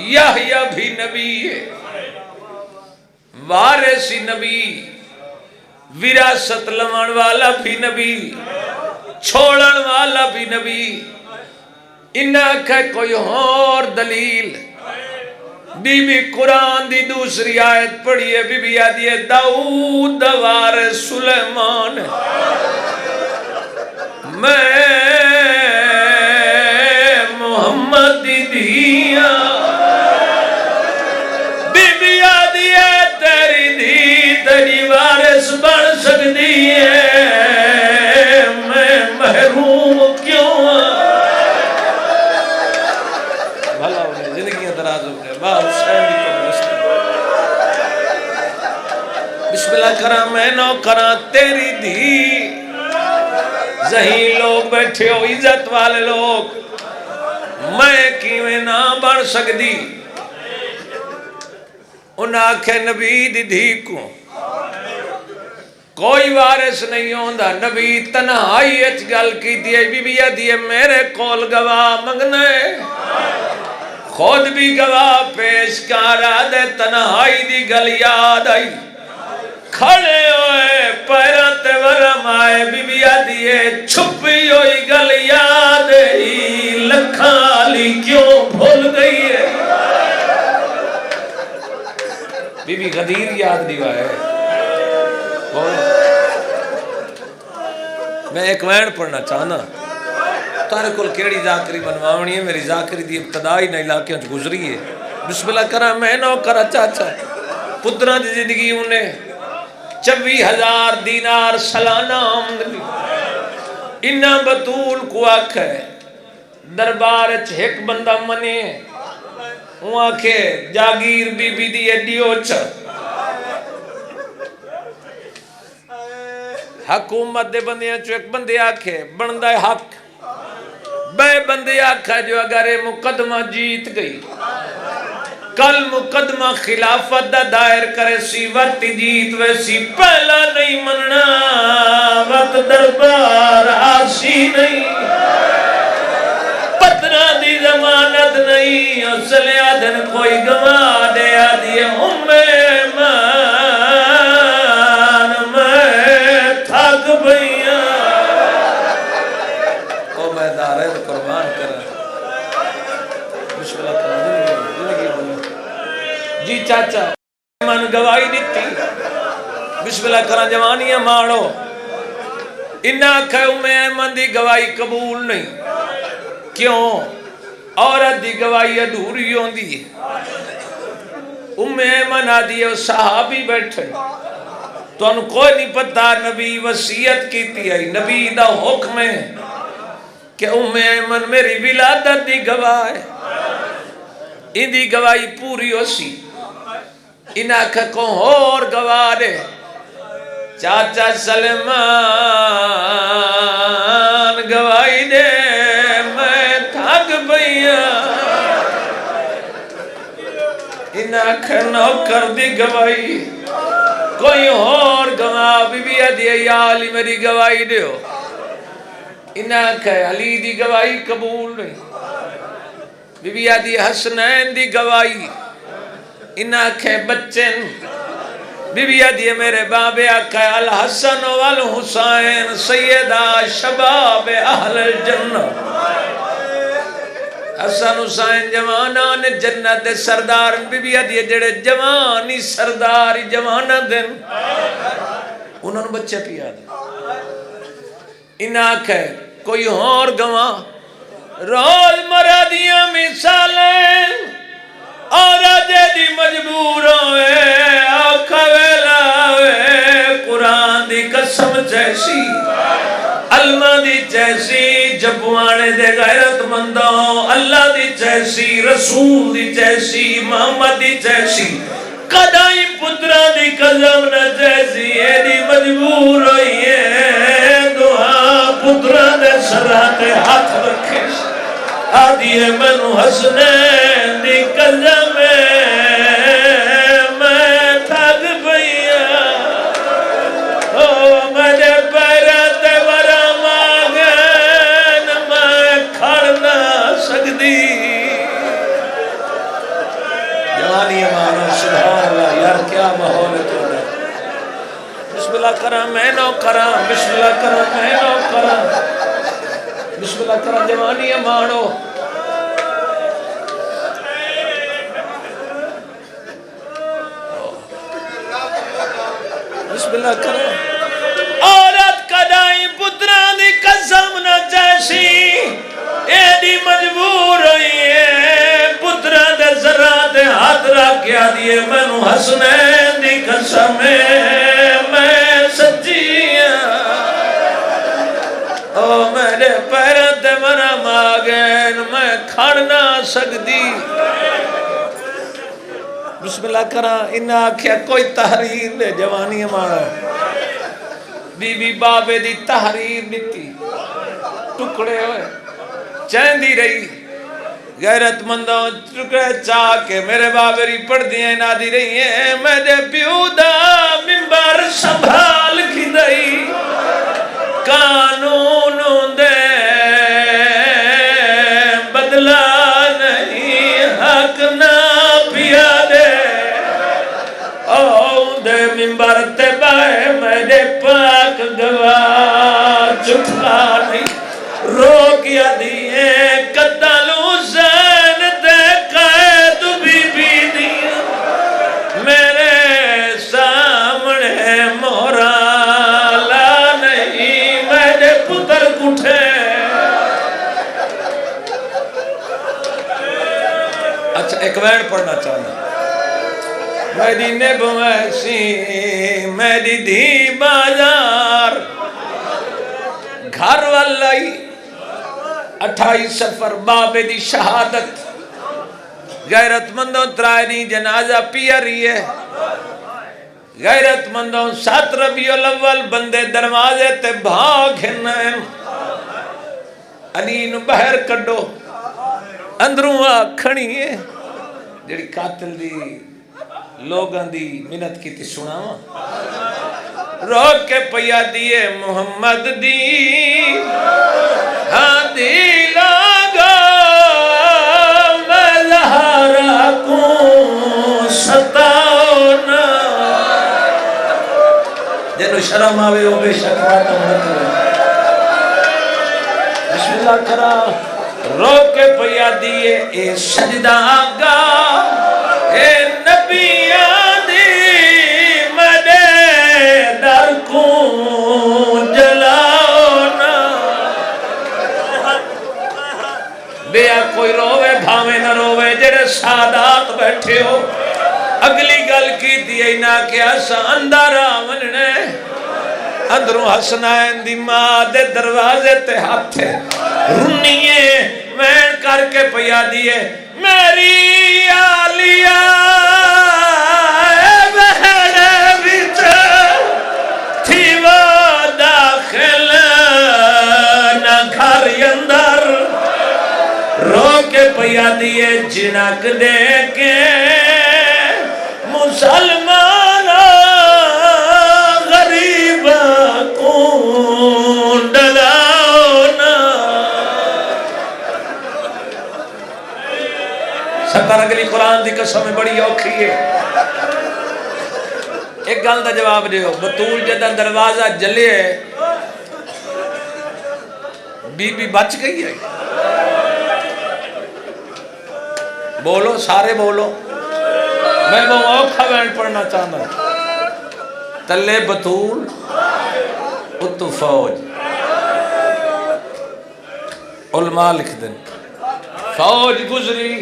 یحییٰ بھی نبی ہے. وارث نبی، وراثت لمن والا بھی نبی، چھوڑن والا بھی نبی. انہاں کہ کوئی اور دلیل. بی بی قرآن دی دوسری آیت پڑھی ہے، بی بی آدھی ہے داؤد وارث سلیمان، میں محمد دی دھیاں، بی بی آدھی ہے تیری دھی تیری وارث بن سکتی ہے، میں محروم کیوں ہوں؟ بھلا ہونے زندگیاں دراز ہو گئے، ماں حسین دی کو بسم اللہ کرا میں نو کرا تیری دھی، ذہین لوگ بیٹھے ہو عزت والے لوگ، میں کیویں نہ بن سکتی؟ انہاں آکھے نبی دی دھی کو کوئی وارث نہیں ہوندا، نبی تنہائی اچ گل کیتی ہے، بی بی آدھی میرے کول گواہ منگنا ہے، خود بھی گواہ پیش کرا دے، تنہائی دی گل یاد آئی، کھڑے ہوئے پیروں تے ورم آئے، بی بی آدھی چھپی ہوئی گل یاد آئی، لکھاں لی کیوں بھول گئی ہے؟ بی بی غدیر یاد دیوا ہے۔ میں ایک وین پڑھنا چاہنا، تارے کل کیڑی ذاکری بنواونی ہے، میری ذاکری دی ابتدائی نہ علاقے وچ گزری ہے۔ بسم اللہ کرا میں نو کرا چاچا، پتراں دی زندگی انہیں 24,000 دینار سالانہ آمدنی، انہاں بطول کو آکھ ہے دربار اچ ایک بندہ منے، وہ آکھے جاگیر بی بی دی ایڈیو چا، حکومت دے بندیاں چو ایک بندے آکھے بندہ حق، بے بندے آکھے جو اگر مقدمہ جیت گئی، کل مقدمہ خلافت دا دائر کرے سی، وقت جیت ویسی پہلا نہیں مننا، وقت دربار آسی نہیں، پترہ دی ضمانت نہیں، اصلے آدھن کوئی گواہ دے آدھی ایمان، میں تھک بھئیاں، او میں دارے قربان کر بسم اللہ کرنا جی چاچا من گواہی دیتی، بسم اللہ کرنا جوانیاں مارو، انہاں کہو میں من دی گواہی قبول نہیں، کیوں؟ عورت دی گواہی ادھوری ہوندی، ایمن آدھی ہے صحابی بیٹھے، تو انہوں کوئی نہیں پتا نبی وصیت کیتی ہے، نبی دا حکم ہے کہ ایمن میری ولادت دی گواہ ہے، ان دی گواہی پوری ہو سی، انہاں کو اور گواہ دے، چاچا سلمان گواہی دے، میں تھک بھئیاں، انہاں نوکر دی گواہی، کوئی اور گواہ، بی بی آدھی یا علی میری گواہی دیو، انہاں علی دی گواہی قبول نہیں، بی بی آدھی حسنین دی گواہی، انہاں بچن، بی بی آدھی میرے بابے آکھا الحسن والحسین سیدہ شباب اہل الجنہ، حسن حسین جوانان جنت سردار، بی بی آدھی جڑے جوانی سرداری جوانہ دن، انہوں نے بچے پیا دے، انہاں آکھا کوئی اور گواہ، روز مرہ دیا مثالیں، اور آجے دی مجبور ہوئے، آکھا ویلا ہوئے، قرآن دی قسم جیسی، علمہ دی جیسی، جبوانے دے غیرت مندوں، اللہ دی جیسی، رسول دی جیسی، محمد دی جیسی، قدائی پترہ دی قسم نہ جیسی، یہ دی مجبور ہوئی ہے، دعا پترہ دے سراتے ہاتھ رکھے، آدھی ہے منو حسنین دی قسم میں تھک بھئیاں، مجھے پیرات ورم آگن میں کھڑنا سکتی، جوانی امانو سبحان اللہ، یار کیا محول تو ہے، بسم اللہ کرا میں نو کرا، بسم اللہ کرا میں نو کرا، بسم اللہ کرا جوانی امانو، بسم اللہ کرو عورت کدائی پتران دی قسم نہ جیسی ایڈی مجبور ہوئی ہے پتران دے ذرات ہاتھ رکھ کیا دیئے مینو حسنین دی قسم ہے میں سچی او میرے پیران تے مرم آگین میں کھڑ نہ سکتی بسم اللہ کرا انہا آکھیا کوئی تحریر دے جوانی ہمارا بی بی بابے دی تحریر دیتی ٹکڑے ہوئے چیندی رہی غیرت مندوں ٹکڑے چاہ کے میرے بابے ری پڑھ دیئے نادی رہی ہیں میرے پیودا ممبر سنبھال کی دئی قانون دے بدلا نہیں حق نہ پیا دے او دے ممبر تے بائے میرے پاک گواہ چٹھا نہیں روکیا دیئے قتل حسین دے قید بی بی دیا میرے سامنے مورالا نہیں میرے پتر کٹھے اچھا ایک وین پڑھنا چاہنا میری نب ویسی میری دھی بازار گھر والائی 28 سفر بابے دی شہادت غیرت مندوں ترائنی جنازہ پیا رہی ہے غیرت مندوں 7 ربیع الاول بندے دروازے تے بھاگ ہنائیں علی نو بہر کڈو اندروں کھڑی ہے جڑی قاتل دی لوگاں دی منت کی تی سناواں روک کے پیا دیئے محمد دی ہاں دی لاغا میں زہرا کو ستاؤنا جنو شرم آوے ہو بے شکواتا مطلب بسم اللہ کرا روک کے پیا دیئے اے سجدہ آگا اے نبیان دی مدے در کو جلاؤنا بیا کوئی روے بھاوے نہ روے جڑے سادات بیٹھے ہو اگلی گل کی دیئے نہ کیا سا اندر آمننے اندروں حسنین دی ماں دے دروازے تے ہاتھے رنیے وین کر کے پیا دیئے میری آلیا بہنے بچ تھی وہ داخل نہ گھر اندر رو کے پیا دیئے جنک دے کے مسلمان غریب کون ڈلاؤنا سکر اگلی قرآن دی قسم میں بڑی اوکھی ہے ایک گل دا جواب دیو بطول جدہ دروازہ جلے بی بی بچ گئی ہے بولو سارے بولو میں وہ اوکھا وین پڑھنا چاہنا تلے بطول اتو فوج علماء لکھ دیں فوج گزری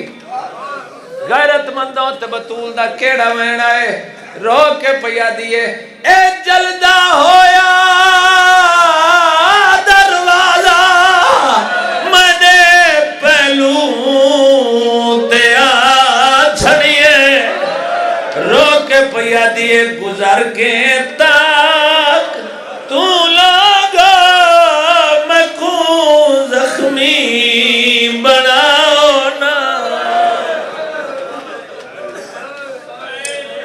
غیرت مندوں تے بطول دا کیڑا وین آئے رو کے پیا دیئے اے جلدہ ہویا دروازہ مدے پہلو تے آ چھڑیے رو کے پیا دیئے گزر کے تاک تو لگا میں کو زخمی بناؤنا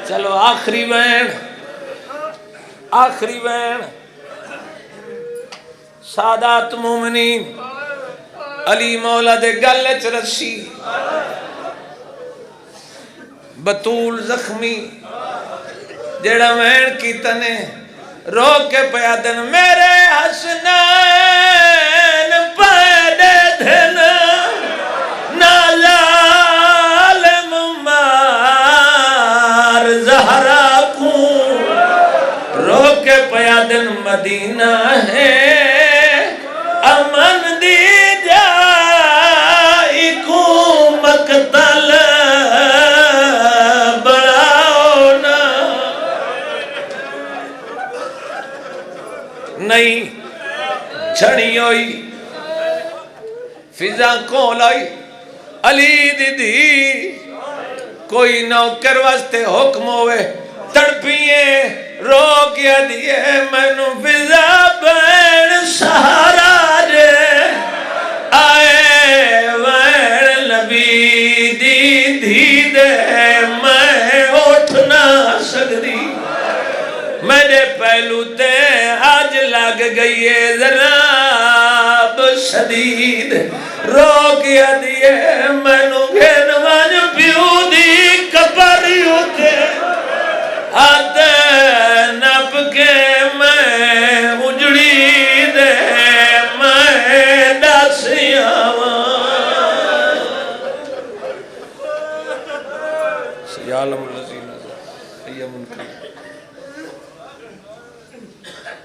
چلو آخری وین سادات مومنین علی مولا دے گلے چ رسی بطول زخمی جیڑا وین کی تنے رو کے پیا دن میرے حسنین پیدے دن نالال ممار زہرا کو رو چھڑی ہوئی فضا کون لائی علی دی کوئی نوکر واسطے حکم ہوئے تڑپیے رو کیا دیئے مینو فضا بین سہارا دے آئے وین نبی دی دے میں اٹھ نہ سکتی میرے پہلو تے آج لگ گئی ہے ذراب شدید رو کیا دیئے مینو گھن وان پیو دی کپری ہوتے آتے نپ کے میں اجڑی دے میں ڈاسیاں سیالم الذین ایمن کریم